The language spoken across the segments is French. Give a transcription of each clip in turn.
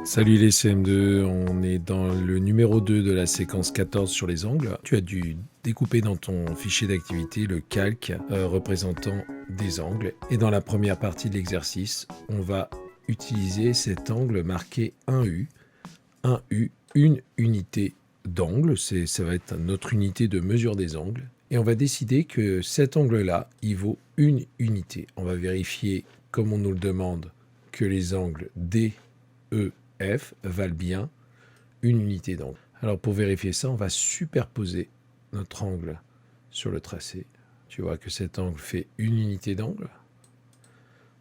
Salut les CM2, on est dans le numéro 2 de la séquence 14 sur les angles. Tu as dû découper dans ton fichier d'activité le calque représentant des angles. Et dans la première partie de l'exercice, on va utiliser cet angle marqué 1U. 1U, une unité d'angle, ça va être notre unité de mesure des angles. Et on va décider que cet angle-là, il vaut une unité. On va vérifier, comme on nous le demande, que les angles D, E, F valent bien une unité d'angle. Alors pour vérifier ça, on va superposer notre angle sur le tracé. Tu vois que cet angle fait une unité d'angle.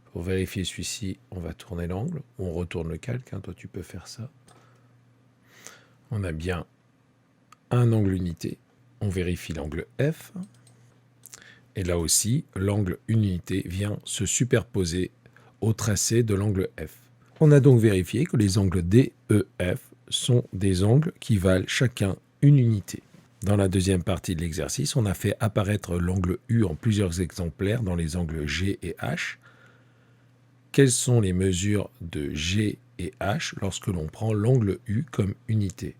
Pour vérifier celui-ci, on va tourner l'angle. On retourne le calque, hein, toi tu peux faire ça. On a bien un angle unité. On vérifie l'angle F. Et là aussi, l'angle unité vient se superposer au tracé de l'angle F. On a donc vérifié que les angles D, E, F sont des angles qui valent chacun une unité. Dans la deuxième partie de l'exercice, on a fait apparaître l'angle U en plusieurs exemplaires dans les angles G et H. Quelles sont les mesures de G et H lorsque l'on prend l'angle U comme unité?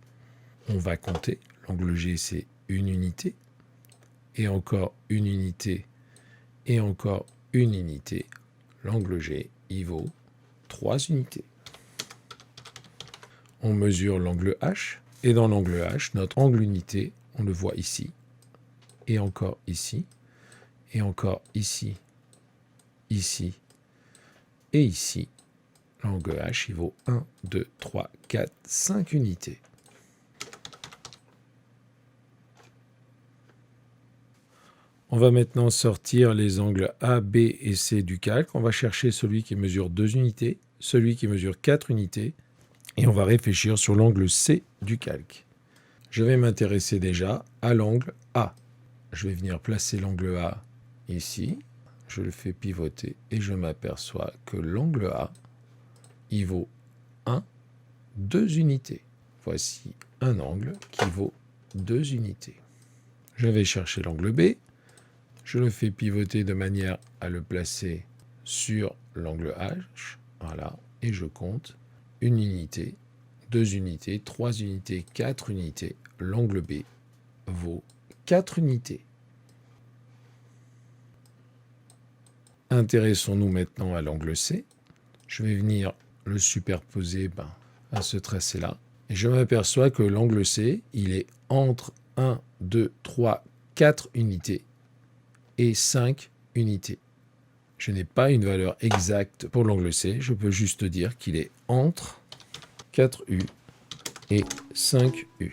On va compter. L'angle G, c'est une unité. Et encore une unité. Et encore une unité. L'angle G, il vaut 3 unités. On mesure l'angle H, et dans l'angle H, notre angle unité, on le voit ici, et encore ici, et encore ici, ici, et ici. L'angle H, il vaut 1, 2, 3, 4, 5 unités. On va maintenant sortir les angles A, B et C du calque. On va chercher celui qui mesure 2 unités, celui qui mesure 4 unités, et on va réfléchir sur l'angle C du calque. Je vais m'intéresser déjà à l'angle A. Je vais venir placer l'angle A ici. Je le fais pivoter et je m'aperçois que l'angle A, il vaut 1, 2 unités. Voici un angle qui vaut 2 unités. Je vais chercher l'angle B. Je le fais pivoter de manière à le placer sur l'angle H. Voilà. Et je compte une unité, 2 unités, 3 unités, 4 unités. L'angle B vaut 4 unités. Intéressons-nous maintenant à l'angle C. Je vais venir le superposer à ce tracé-là. Et je m'aperçois que l'angle C, il est entre 1, 2, 3, 4 unités et 5 unités. Je n'ai pas une valeur exacte pour l'angle C. Je peux juste dire qu'il est entre 4U et 5U.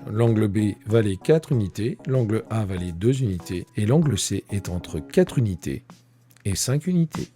L'angle B valait 4 unités, l'angle A valait 2 unités et l'angle C est entre 4 unités et 5 unités.